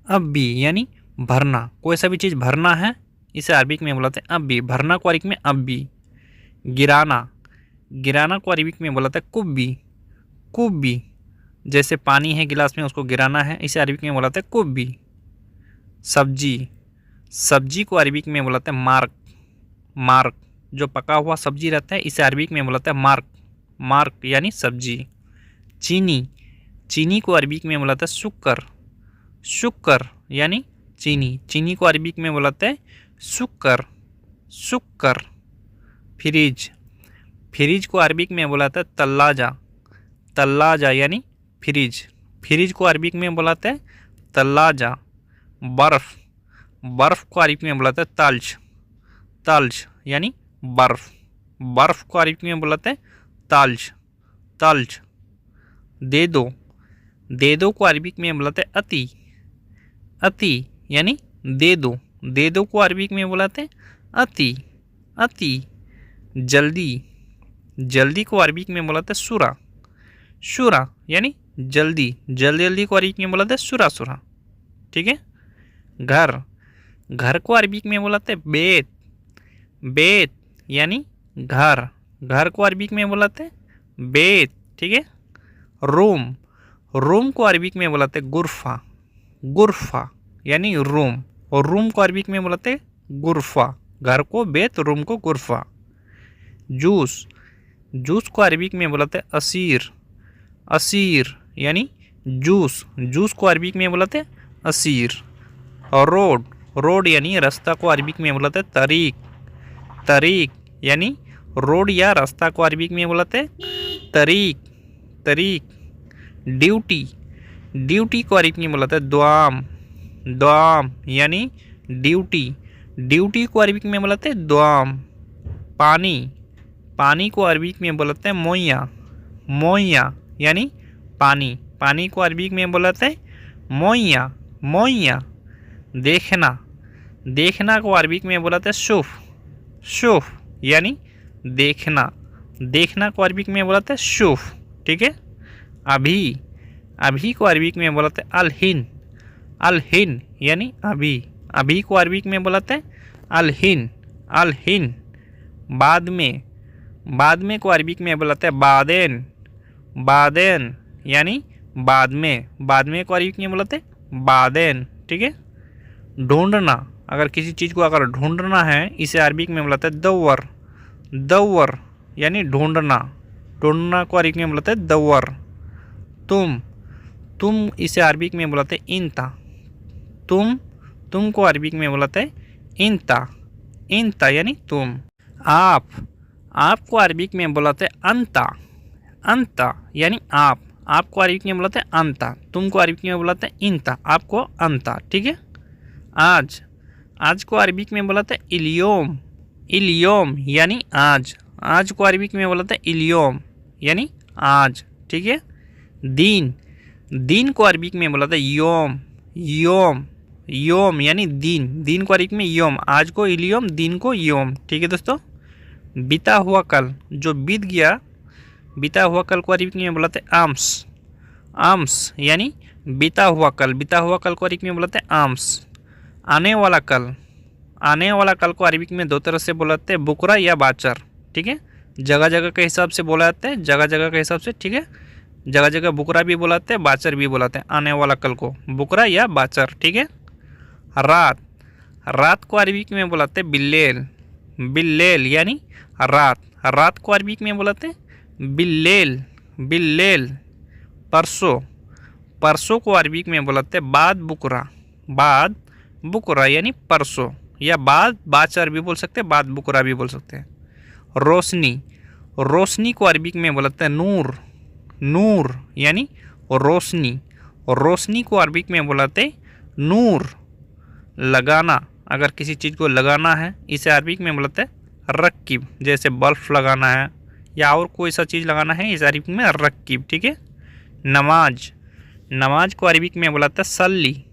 Speaker 1: अब्बी यानी भरना, कोई सा भी चीज़ भरना है, इसे अरबी में बुलाते हैं अब्बी, भरना को अरबी में अब्बी। गिराना, गिराना को अरबी में बुलाते हैं कुब्बी, कुब्बी, जैसे पानी है गिलास में उसको गिराना है, इसे अरबी में बुलाते हैं कुब्बी। सब्जी, सब्जी को अरबी में बुलाते हैं मार्क, मार्क, जो पका हुआ सब्जी रहता है इसे अरबी में बुलाते हैं मार्क, मार्क यानी सब्जी। चीनी, चीनी को अरबी में बुलाते हैं शुक्कर, शुक्कर यानी चीनी, चीनी को अरबी में बुलाते हैं शुक्कर, शुक्कर। फ्रिज, फ्रिज को अरबी में बुलाते हैं तल्लाजा, तल्लाजा यानी फ्रिज, फ्रिज को अरबी में बुलाते हैं तल्लाजा। बर्फ़, बर्फ़ को अरबी में बुलाते हैं तल्ज, तल्ज यानी बर्फ़, बर्फ़ को अरबी में बुलाते हैं तल्ज, तल्ज। दे दो, दे दो को अरबी में बुलाते हैं अति, अति यानी दे दो, दे दो को अरबी में बुलाते हैं अति, अति। जल्दी, जल्दी को अरबी में बुलाते हैं सुरा, शुरा यानी जल्दी, जल्दी जल्दी को अरबी में बुलाते हैं सुरा, सुरा, ठीक है। घर, घर को अरबी में बुलाते हैं बेत, बेत यानी घर, घर को अरबी में बुलाते हैं बेत, ठीक है। रूम, रूम को अरबी में बुलाते हैं गुरफा, गुरफा यानी रूम, और रूम को अरबी में बुलाते हैं गुरफा, घर को बेत, रूम को गुरफा। जूस, जूस को अरबी में बुलाते हैं असीर, असीर यानी जूस, जूस को अरबी में बुलाते हैं असीर। और रोड, रोड यानी रास्ता को अरबी में बुलाते हैं तरीक, तरीक यानी रोड या रास्ता को अरबी में बुलाते हैं तरीक, तरीक। ड्यूटी, ड्यूटी को अरबी में बुलाते हैं दुआम, दुआम यानी ड्यूटी, ड्यूटी को अरबी में बुलाते हैं दुआम। पानी, पानी को अरबिक में बोलते हैं मोइया, मोइया यानी पानी, पानी को अरबिक में बोलते हैं मोइया, मोइया। देखना, देखना को अरबिक में बोलते हैं शुफ, शुफ यानी देखना, देखना को अरबिक में बोलते हैं शुफ, ठीक है। अभी, अभी को अरबिक में बोलते हैं अलहिन, अलहिन यानी अभी, अभी को अरबिक में बोलते हैं अलहिन, अलहिन। बाद में, बाद में को अरबिक में बोलते हैं बादेन, बादेन यानी बाद में, बाद में को अरबिक में बोलते हैं बादेन, ठीक है। ढूंढना, अगर किसी चीज़ को अगर ढूंढना है इसे अरबिक में बोलते हैं दव्वर, दव्वर यानी ढूंढना, ढूंढना को अरबिक में बोलते हैं दव्वर। तुम, तुम इसे अरबिक में बोलते हैं इंता, तुम, तुम को अरबिक में बोलते हैं इंता, इंता यानी तुम। आप, आप को अरबिक में बोलते हैं अंता, अंता यानी आप, आपको अरबिक में बोलते हैं अंता, तुमको अरबिक में बोलते हैं इंता, आपको अंता, ठीक है। आज, आज को अरबिक में बोलते हैं इलियोम, इलियोम यानी आज, आज को अरबिक में बोलते हैं इलियोम यानी आज, ठीक है। दिन, दिन को अरबिक में बोलते हैं योम, योम, योम यानी दिन, दिन को अरबिक में योम, आज को इलियोम, दिन को योम, ठीक है दोस्तों। बीता हुआ कल, जो बीत गया, बीता हुआ कल को अरबिक में बोलते हैं आम्स, आम्स यानी बीता हुआ कल, बीता हुआ कल को अरबिक में बोलते हैं आम्स। आने वाला कल, आने वाला कल को अरबिक में दो तरह से बोलते हैं बुकरा या बाचर, ठीक है। जगह जगह के हिसाब से बोलाते हैं, जगह जगह के हिसाब से, ठीक है। जगह जगह बुकरा भी बुलाते हैं, बाचर भी बुलाते हैं, आने वाला कल को बुकरा या बाचर, ठीक है। रात, रात को अरबिक में बुलाते हैं बिल्लेल, बिल्लेल यानी रात, रात को अरबिक में बुलाते हैं बिल्लेल, बिल्लेल। परसों, परसों को अरबिक में बुलाते हैं बाद बुकरा, बाद बुकरा यानी परसों, या बाद बाचर भी बोल सकते हैं, बाद बुकरा भी बोल सकते हैं। रोशनी, रोशनी को अरबिक में बोलते हैं नूर, नूर यानी रोशनी, रोशनी को अरबिक में बोलते हैं नूर। लगाना, अगर किसी चीज़ को लगाना है इसे अरबिक में बोलते हैं रक्कीब, जैसे बल्ब लगाना है या और कोई सा चीज़ लगाना है इसे अरबिक में रक्कीब, ठीक है। नमाज, नमाज को अरबिक में बोलते हैं सल्ली,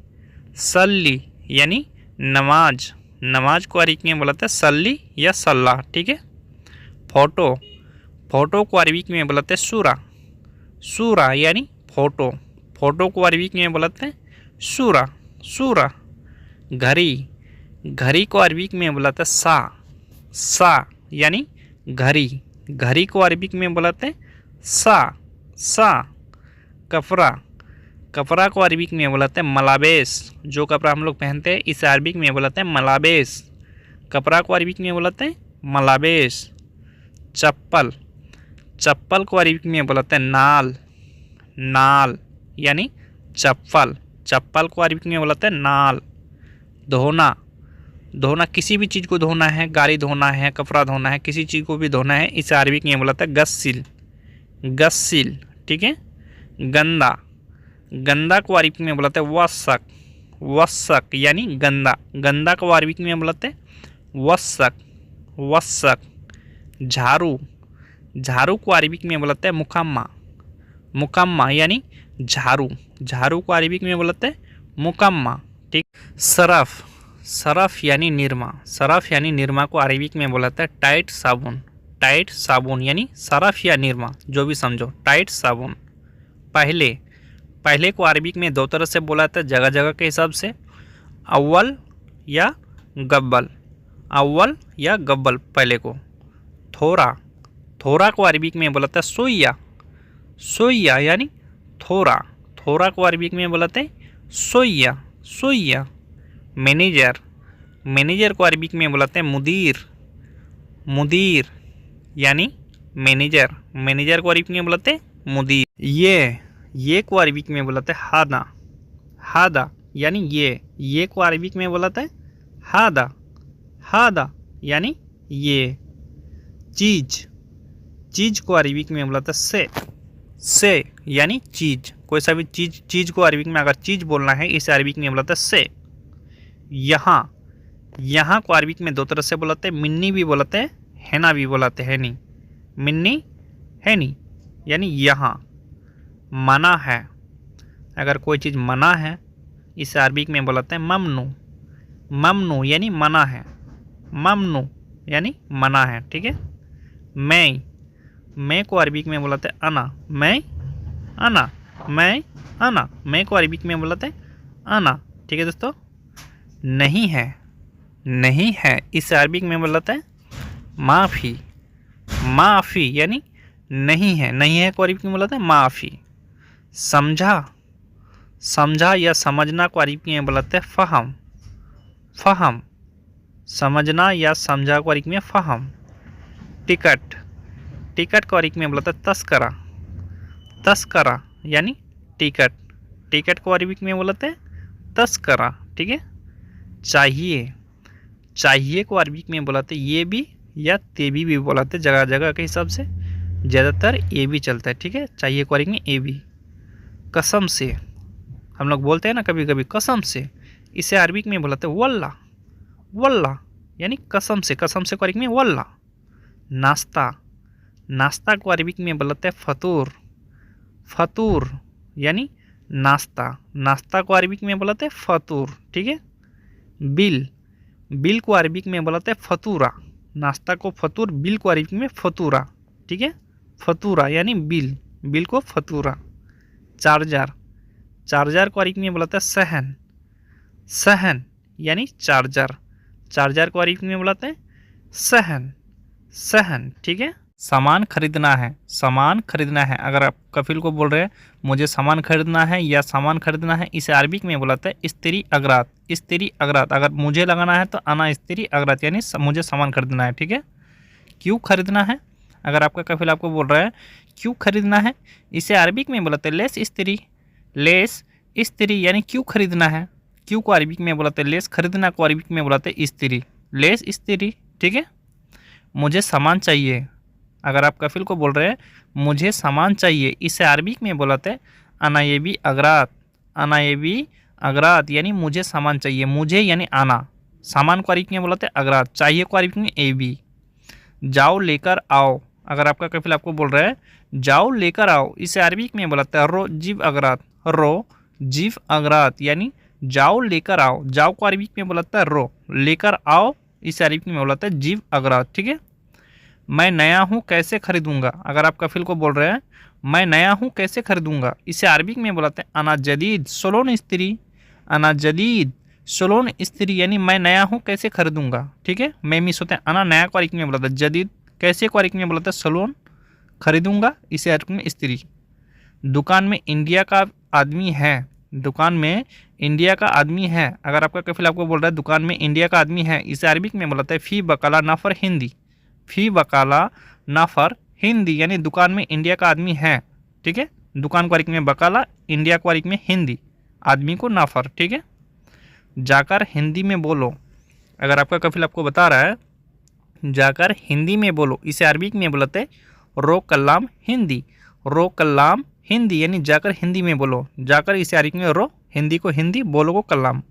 Speaker 1: सल्ली यानी नमाज, नमाज को अरबिक में बोलते हैं सल्ली या सल्ला, ठीक है। फ़ोटो, फ़ोटो को अरबिक में बोलते हैं सूरा, सूरा यानी फ़ोटो, फ़ोटो को अरबिक में बोलते हैं सूरा, सूरा। घड़ी, घड़ी को अरबिक में बोलते हैं सा, सा यानी घड़ी, घड़ी को अरबिक में बोलते हैं सा, सा। कपड़ा, कपड़ा को अरबिक में बोलते हैं मलाबेस, जो कपड़ा हम लोग पहनते हैं इसे अरबिक में बोलते हैं मलाबेस, कपड़ा को अरबिक में बोलते हैं मलाबेस। चप्पल, चप्पल को अरबिक में बोलते हैं नाल, नाल यानी चप्पल, चप्पल को अरबिक में बोलते हैं नाल। धोना, धोना किसी भी चीज़ को धोना है, गाड़ी धोना है, कपड़ा धोना है, किसी चीज़ को भी धोना है इसे अरबिक में बोलते हैं गस्सिल, गस्सिल, ठीक है। गंदा, गंदा को अरबिक में बोलते हैं वसक, वसक यानी गंदा, गंदा को अरबिक में बोलते हैं वसक, वसक। झाड़ू, झाड़ू को अरबिक में बोलते हैं मुकम्मा, मुकम्मा यानी झाड़ू, झाड़ू को अरबिक में बोलते हैं मुकम्मा, ठीक। सरफ, सरफ यानी निरमा, सरफ यानी निरमा को अरबिक में बोलते हैं टाइट साबुन, टाइट साबुन यानी सरफ या निरमा जो भी समझो, टाइट साबुन। पहले, पहले को अरबिक में दो तरह से बोला था जगह जगह के हिसाब से, अव्वल या गब्बल, अव्वल या गब्बल पहले को। थोड़ा, थोड़ा को अरबिक में बोलते हैं सोया, सोया यानी थोड़ा, थोड़ा को अरबिक में बोलते हैं सोया, सोया। मैनेजर, मैनेजर को अरबिक में बोलते हैं मुदीर, मुदीर यानी मैनेजर, मैनेजर को अरबिक में बोलते हैं मुदीर। ये को अरबिक में बोलते हैं हादा, हादा यानी ये को अरबिक में बोलते हैं हादा, हादा यानी ये। चीज़, चीज़ को अरबिक में बोलते हैं से यानी चीज़, कोई सा भी चीज़, चीज़ को अरबिक में अगर चीज़ बोलना है इसे अरबिक में बोलते हैं से। यहाँ, यहाँ को अरबिक में दो तरह से बोलते हैं, मिन्नी भी बोलते हैं, हैना भी बोलते हैं, हैनी, मिन्नी हैनी यानी यहाँ। मना है, अगर कोई चीज़ मना है इसे अरबिक में बोलते हैं ममनू। ममनू यानी मना है, ममनू यानी मना है, ठीक है। मैं को अरबिक में बोलते हैं अना। मैं अना, मैं अना, मैं को अरबिक में बोलते हैं अना, ठीक है दोस्तों। नहीं है, नहीं है इसे अरबिक में बोलते हैं माफ़ी। माफ़ी यानी नहीं है, नहीं है को अरबिक में बोलते हैं माफ़ी। समझा, समझा या समझना को अरबिक में बोलते हैं फ़हम। फ़हम, समझना या समझा को अरबिक में फ़हम। टिकट, टिकट को अरबिक में बोलते हैं तस्करा। तस्करा यानी टिकट, टिकट को अरबिक में बोलते हैं तस्करा, ठीक है। चाहिए, चाहिए को अरबिक में बोलते हैं ये भी या ते भी बोलते हैं, जगह जगह के हिसाब से ज़्यादातर ए भी चलता है, ठीक है। चाहिए को अरबिक में ए भी। कसम से, हम लोग बोलते हैं ना कभी कभी कसम से, इसे अरबिक में बोलते हैं वल्ला। वल्ला यानी कसम से, कसम से को अरबिक में वल्ला। नाश्ता, नाश्ता को अरबिक में बोलते हैं फतूर। फतूर यानी नाश्ता, नाश्ता को अरबिक में बोलते हैं फतूर, ठीक है। बिल, बिल को अरबिक में बोलते हैं फतूरा। नाश्ता को फतूर, बिल को अरबिक में फतूरा, ठीक है। फतूरा यानी बिल, बिल को फतूरा। चार्जर, चार्जर को अरबिक में बोलते हैं सहन। सहन यानी चार्जर, चार्जर को अरबिक में बोलते हैं सहन। सहन, ठीक है। सामान खरीदना है, सामान खरीदना है, अगर आप कफिल को बोल रहे हैं मुझे सामान खरीदना है या सामान खरीदना है, इसे अरबिक में बोलते हैं इस्त्री अगरात। इस्त्री अगरात, अगर मुझे लगाना है तो अना इस्त्री अगरात यानी मुझे सामान खरीदना है, ठीक है। क्यों खरीदना है, अगर आपका कफिल आपको बोल रहा है क्यों खरीदना है, इसे अरबिक में बोलते हैं लेस इस्त्री। लेस इस्त्री यानी क्यों खरीदना है। क्यों को अरबिक में बोलते हैं लेस, खरीदना को अरबिक में बोलते हैं इस्त्री। लेस इस्त्री, ठीक है। मुझे सामान चाहिए, अगर आप कफिल को बोल रहे हैं मुझे सामान चाहिए, इसे अरबिक में बोलते हैं अनायबी अगरात। अनायबी अगरात यानी मुझे सामान चाहिए, मुझे यानी आना, सामान को अरबिक में बोलते हैं अगरात, चाहिए को अरबिक में एबी। जाओ लेकर आओ, अगर आपका कफिल आपको बोल रहा है जाओ लेकर आओ, इसे अरबिक में बोलते हैं रो जीव अगरात। रो जीव अगरात यानी जाओ लेकर आओ, जाओ को अरबिक में बोलता है रो, लेकर आओ इसे अरबिक में बोलता है जीव अगरात, ठीक है। मैं नया हूँ कैसे खरीदूंगा, अगर आप कफिल को बोल रहे हैं मैं नया हूँ कैसे खरीदूंगा, इसे अरबिक में बोलते हैं अना जदीद सोलोन इस्त्री। अना जदीद सोलोन इस्त्री यानी मैं नया हूँ कैसे खरीदूंगा, ठीक है। मैं मिस होते हैं अना, नया को अरबिक में बोलता है जदीद, कैसे को अरबिक में बोलता है सोलोन, खरीदूंगा इसे अरबिक में इस्त्री। दुकान में इंडिया का आदमी है, दुकान में इंडिया का आदमी है, अगर आपका कफिल आपको बोल रहा है दुकान में इंडिया का आदमी है, इसे अरबिक में बोलता है फ़ी बकाला नफ़र हिंदी। फ़ी बकाला नफ़र हिंदी यानी दुकान में इंडिया का आदमी है, ठीक है। दुकान को अरबिक में बकाला, इंडिया को अरबिक में हिंदी, आदमी को नफ़र, ठीक है। जाकर हिंदी में बोलो, अगर आपका कफिल आपको बता रहा है जाकर हिंदी में बोलो, इसे अरबिक में बोलते रो कलाम हिंदी। रो कलाम हिंदी यानी जाकर हिंदी में बोलो, जाकर इसे अरबिक में रो, हिंदी को हिंदी, बोलो को कलाम।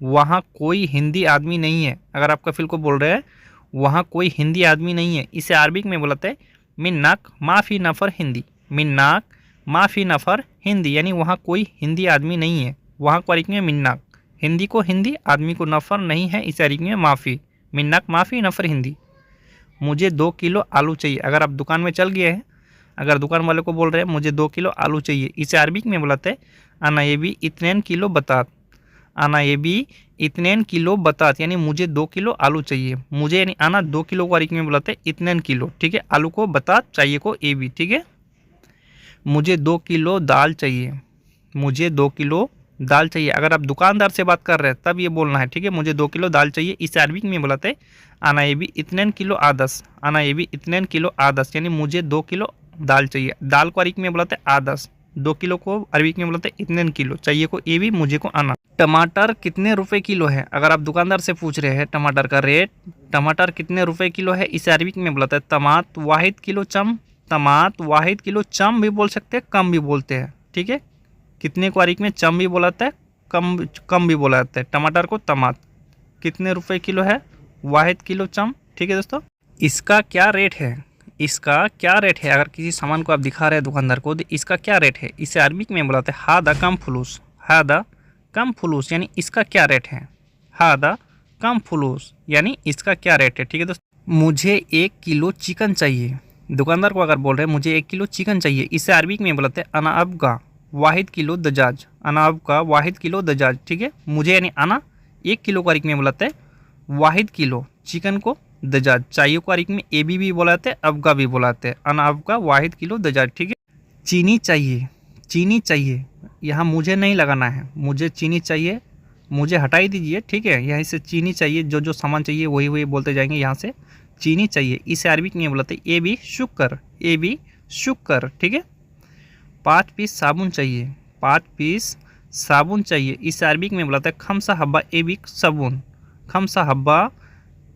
Speaker 1: वहाँ कोई हिंदी आदमी नहीं है, अगर आप कफिल को बोल रहे हैं वहाँ कोई हिंदी आदमी नहीं है, इसे अरबिक में बोलते हैं मिन्नाक माफ़ी नफ़र हिंदी। मिन्नाक माफ़ी नफ़र हिंदी यानी वहाँ कोई हिंदी आदमी नहीं है, वहाँ को अरबिक में मिन्नाक, हिंदी को हिंदी, आदमी को नफ़र नहीं है, इसे अरबिक में माफ़ी। मिन्नाक माफ़ी नफ़र हिंदी। मुझे 2 किलो आलू चाहिए, अगर आप दुकान में चल गए हैं, अगर दुकान वाले को बोल रहे हैं मुझे 2 किलो आलू चाहिए, इसे अरबिक में बोलते हैं अना ये भी इतने किलो बतात। आना ये भी इतने किलो बतात यानी मुझे 2 किलो आलू चाहिए, मुझे यानी आना 2 किलो को अरबिक में बोलते हैं इतने किलो, ठीक है। आलू को बतात, चाहिए को ए भी, ठीक है। मुझे 2 किलो दाल चाहिए, मुझे 2 किलो दाल चाहिए, अगर आप दुकानदार से बात कर रहे हैं तब ये बोलना है, ठीक है। मुझे 2 किलो दाल चाहिए, इसे अरबिक में बोलते हैं आना ये भी इतने किलो आदस। आना ये भी इतने किलो आदस यानी मुझे 2 किलो दाल चाहिए, दाल को अरबिक में बोलते हैं आदस, 2 किलो को अरबिक में बोलते हैं इतने किलो, चाहिए को ए भी, मुझे को आना। टमाटर कितने रुपए किलो है, अगर आप दुकानदार से पूछ रहे हैं टमाटर का रेट, टमाटर कितने रुपए किलो है, इसे अरबिक में बोलता है तमात वाहिद किलो चम। तमात वाहिद किलो चम भी बोल सकते हैं, कम भी बोलते हैं, ठीक है। कितने को अरबिक में चम भी बोला जाता है, कम भी बोला जाता है। टमाटर को तमात, कितने रुपए किलो है, वाहिद किलो चम, ठीक है दोस्तों। इसका क्या रेट है, इसका क्या रेट है। अगर किसी सामान को आप दिखा रहे हैं दुकानदार को, इसका क्या रेट है, इसे अरबी में बुलाते हैं हादा कम फुलूस। हादा कम फुलूस यानी इसका क्या रेट है। हादा कम फुलूस यानी इसका क्या रेट है। ठीक है दोस्तों, मुझे 1 किलो चिकन चाहिए। दुकानदार को अगर बोल रहे हैं मुझे 1 किलो चिकन चाहिए, इसे अरबी में बुलाते हैं अना अबगा वाहिद किलो दजाज। अना अबगा वाहिद किलो दजाज। ठीक है, मुझे यानी आना 1 किलो को अरबी में बुलाते हैं वाहिद किलो, चिकन को दजाज, चाहिए को अरबी में एबी भी बुलाते हैं, अबगा भी बुलाते हैं, अना अबगा वाहिद किलो दजाज। ठीक है, चीनी चाहिए। चीनी चाहिए, यहाँ मुझे नहीं लगाना है, मुझे चीनी चाहिए, मुझे हटा ही दीजिए। ठीक है, यहाँ से चीनी चाहिए, जो जो सामान चाहिए वही वही बोलते जाएंगे। यहाँ से चीनी चाहिए, इसे अरबी में बुलाते ए बी शुक्र, ए बी शुक्र। ठीक है, 5 पीस साबुन चाहिए, 5 पीस साबुन चाहिए, इसे अरबी में बुलाते हैं खमसा हब्बा ए बी साबुन। खमसा हब्बा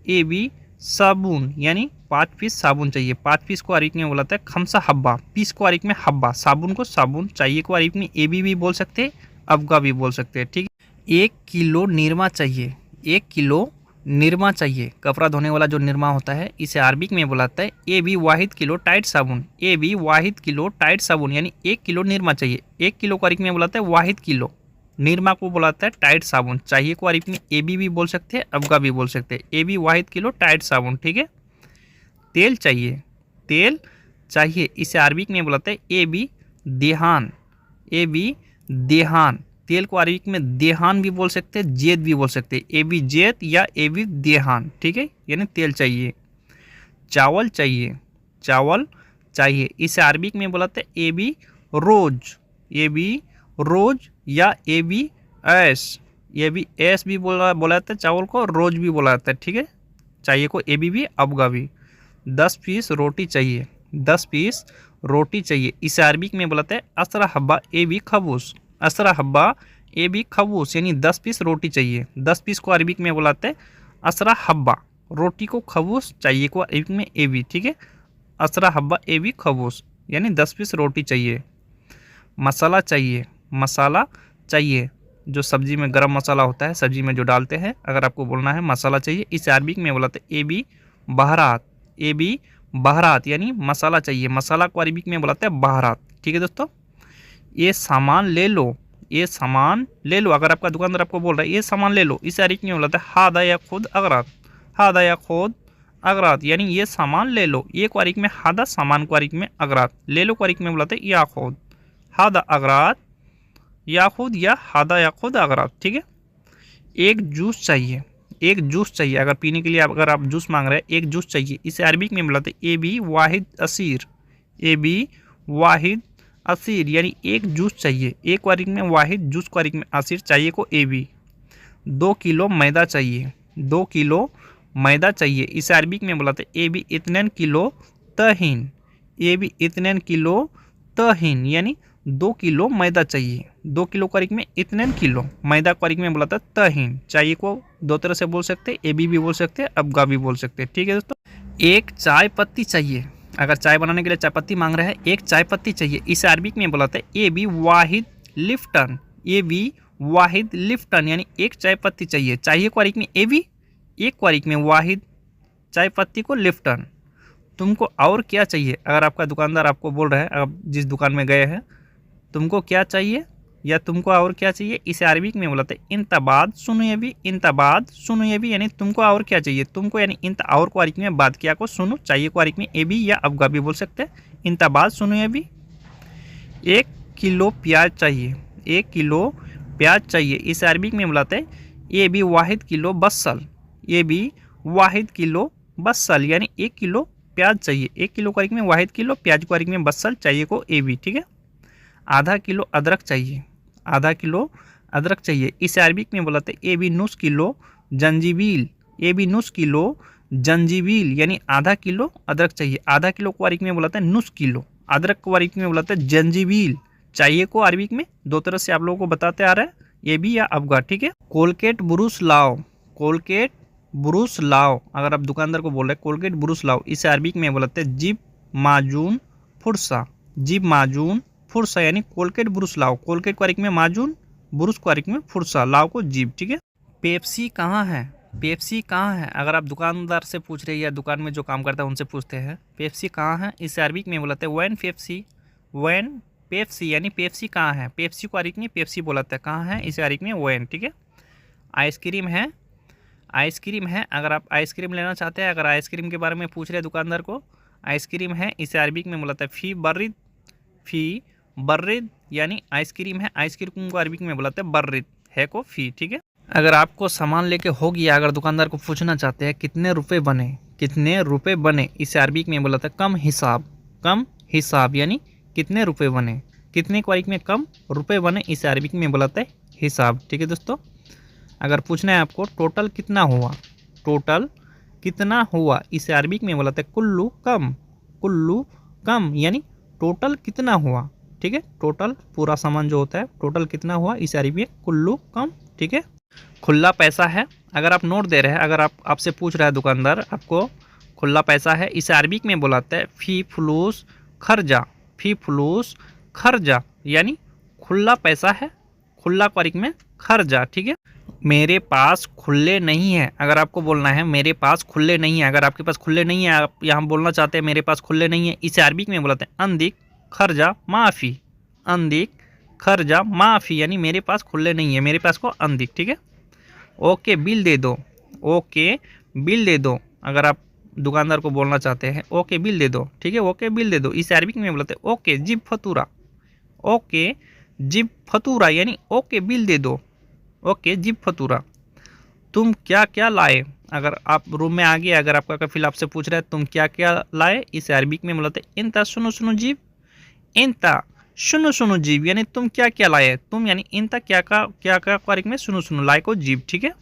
Speaker 1: ए बी साबुन यानी 5 पीस साबुन चाहिए। 5 पीस को अरबी में बुलाते हैं खमसा हब्बा, पीस को अरबी में हब्बा, साबुन को साबुन, चाहिए को अरबी में ए बी बोल सकते हैं, अबगा भी बोल सकते हैं। ठीक है, 1 किलो निरमा चाहिए। 1 किलो निरमा चाहिए, कपड़ा धोने वाला जो निरमा होता है, इसे अरबी में बुलाता है ए बी वाहिद किलो टाइट साबुन। ए बी वाहिद किलो टाइट साबुन यानी 1 किलो निरमा चाहिए। 1 किलो को अरबी में बुलाता है वाहिद किलो, निरमा को बुलाता है टाइट साबुन, चाहिए को अरबी में ए बी भी बोल सकते हैं, अबगा भी बोल सकते हैं, ए बी वाहिद किलो टाइट साबुन। ठीक है, तेल चाहिए। तेल चाहिए, इसे अरबी में बुलाते हैं ए बी देहान। ए बी देहान, तेल को अरबी में देहान भी बोल सकते हैं, जेद भी बोल सकते हैं, ए बी जेद या ए बी देहान। ठीक है, यानी तेल चाहिए। चावल चाहिए। चावल चाहिए, इसे अरबी में बुलाते हैं ए बी रोज। ए बी रोज या ए बी एस, ये भी एस भी बोलाते हैं चावल को, रोज भी बोलाते हैं। ठीक है, चाहिए को ए बी भी अबगा भी। 10 पीस रोटी चाहिए। 10 पीस रोटी चाहिए, इसे अरबी में बुलाते हैं असरा हब्बा ए बी खबूस। असरा हब्बा ए बी खबूस यानी 10 पीस रोटी चाहिए। 10 पीस को अरबी में बुलाते हैं असरा हब्बा, रोटी को खबूस, चाहिए को अरबी में ए बी। ठीक है, असरा हब्बा ए बी खबूस यानी 10 पीस रोटी चाहिए। मसाला चाहिए। मसाला चाहिए, जो सब्जी में गरम मसाला होता है, सब्जी में जो डालते हैं, अगर आपको बोलना है मसाला चाहिए, इसे अरबी में बुलाते हैं ए बी बहरात। ए बी बहरात यानी मसाला चाहिए, मसाला को अरबी में बुलाते हैं बहरात। ठीक है दोस्तों, ये सामान ले लो। ये सामान ले लो, अगर आपका दुकानदार आपको बोल रहा है ये सामान ले लो, इसे अरबी में बुलाते हैं हादा या खुद अगरात। हादा या खुद अगरात यानी ये सामान ले लो। ये को अरबी में हादा, सामान को अरबी में अगरात, ले लो को अरबी में बुलाते हैं या खुद हादा अगरात, या खुद या हादा या खुद अगरात। ठीक है, एक जूस चाहिए। एक जूस चाहिए, अगर पीने के लिए अगर आप जूस मांग रहे हैं, एक जूस चाहिए, इसे अरबी में बुलाते हैं ए बी वाहिद असीर। ए बी वाहिद असीर यानी एक जूस चाहिए। एक को अरबी में वाहिद, जूस को अरबी में असीर, चाहिए को ए बी। 2 किलो मैदा चाहिए। 2 किलो मैदा चाहिए, इसे अरबी में बुलाते हैं ए बी इतने किलो तहीन। ए बी इतने किलो तहीन यानी 2 किलो मैदा चाहिए। 2 किलो को अरबी में इतने किलो, मैदा को अरबी में बुलाता है तहीन, चाहिए को 2 तरह से बोल सकते हैं, ए बी बोल सकते हैं, अबगा भी बोल सकते हैं। ठीक है दोस्तों, एक चाय पत्ती चाहिए। अगर चाय बनाने के लिए चाय पत्ती मांग रहे हैं, एक चाय पत्ती चाहिए, इसे अरबी में बुलाते हैं ए बी वाहिद लिफ्टन। ए बी वाहिद लिफ्टन यानी एक चाय पत्ती चाहिए, चाहिए को अरबी में ए बी, एक को अरबी में वाहिद, चाय पत्ती को लिफ्टन। तुमको और क्या चाहिए, अगर आपका दुकानदार आपको बोल रहा है, आप जिस दुकान में गए हैं, तुमको क्या चाहिए या तुमको और क्या चाहिए, इसे अरबी में बोलते हैं इंतबाद सुनो भी। इंतबाद सुनो भी यानी तुमको और क्या चाहिए, तुमको यानी इंत और को अरबी में बाद किया को सुनो, चाहिए को अरबी में ए बी या अबगा भी बोल सकते हैं, इंतबाद सुनो भी। 1 किलो प्याज चाहिए। 1 किलो प्याज चाहिए, इसे अरबी में बुलाते हैं ए बी वाहिद किलो बसल। ए बी वाहिद किलो बसल यानी 1 किलो प्याज चाहिए। 1 किलो को अरबी में वाहिद किलो, प्याज को अरबी में बसल, चाहिए को ए बी। ठीक है, आधा किलो अदरक चाहिए। आधा किलो अदरक चाहिए, इसे अरबी में बुलाते हैं ए बी नुस किलो जंजीबील। ए बी नुस किलो जंजीबील यानी आधा किलो अदरक चाहिए। आधा किलो को अरबी में बुलाते हैं नुस किलो, अदरक को अरबी में बुलाते हैं जंजीबील, चाहिए को अरबी में 2 तरह से आप लोगों को बताते आ रहे हैं, ए बी या अबगा। ठीक है, कोलगेट ब्रुश लाओ। कोलगेट ब्रुश लाओ, अगर आप दुकानदार को बोल रहे हैं कोलगेट ब्रुश लाओ, इसे अरबी में बुलाते हैं जिब माजून फुरसा। जिब माजून फुरसा यानी कोलगेट ब्रुश लाओ, कोलगेट को अरबी में माजून, ब्रुश को अरबी में फुरसा, लाओ को जीभ। ठीक है, पेप्सी कहाँ है। पेप्सी कहाँ है? अगर आप दुकानदार से पूछ रहे हैं या दुकान में जो काम करता है उनसे पूछते हैं पेप्सी कहाँ है, इसे अरबिक में बोलाते हैं वैन पेप्सी। वैन पेप्सी यानी पेप्सी कहाँ है, पेप्सी को अरबिक में पेप्सी बोलाते हैं। कहाँ है, इसे अरबिक में वैन। ठीक है। आइसक्रीम है, आइसक्रीम है। अगर आप आइसक्रीम लेना चाहते हैं, अगर आइसक्रीम के बारे में पूछ रहे हैं दुकानदार को, आइसक्रीम है, इसे अरबिक में बोलाता है फी बर्रिद। फी बर्रिद यानी आइसक्रीम है, आइसक्रीम को अरबिक में बोलाते हैं बर्रिद, है को फी। ठीक है। अगर आपको सामान लेके हो गया, अगर दुकानदार को पूछना चाहते हैं कितने रुपए बने, कितने रुपए बने, इसे अरबिक में बोलाता है कम हिसाब। कम हिसाब यानी कितने रुपए बने, कितने को अरबिक में कम रुपए बने, इसे अरबिक में बोलाता है हिसाब। ठीक है दोस्तों। अगर पूछना है आपको टोटल कितना हुआ, टोटल कितना हुआ, इसे अरबिक में बोलाते हैं कुल्लू कम। कुल्लू कम यानी टोटल कितना हुआ। ठीक है। टोटल पूरा सामान जो होता है टोटल कितना हुआ, इसे अरबी में कुल्लू कम। ठीक है। खुला पैसा है, अगर आप नोट दे रहे हैं, अगर आपसे पूछ रहा है दुकानदार आपको खुला पैसा है, इसे अरबिक में बुलाते हैं फी फुलूस खर्जा। फी फुलूस खर्जा यानी खुला पैसा है, खुला को अरबिक में खर्जा। ठीक है। मेरे पास खुले नहीं है, अगर आपको बोलना है मेरे पास खुले नहीं है, अगर आपके पास खुले नहीं है, आप यहाँ बोलना चाहते हैं मेरे पास खुले नहीं है, इसे अरबिक में बुलाते हैं अंदिक खर्जा माफ़ी। अंदिक खर्जा माफ़ी यानी मेरे पास खुले नहीं है, मेरे पास को अंदिक। ठीक है। ओके बिल दे दो। ओके बिल दे दो, अगर आप दुकानदार को बोलना चाहते हैं ओके बिल दे दो। ठीक है। ओके बिल दे दो, इसे अरबिक में बोलते हैं ओके जिब फतूरा। ओके जिब फतूरा यानी ओके बिल दे दो, ओके जिब फतूरा। तुम क्या क्या लाए, अगर आप रूम में आ गए, अगर आपका कफिल आपसे पूछ रहा है तुम क्या क्या लाए, इसे अरबिक में बोलते हैं इंता सुनो सुनो जीव। इंता सुनो सुनो जीव यानी तुम क्या क्या लाए, तुम यानी इंता क्या का अरबिक में सुनो सुनो लाए को जीव। ठीक है।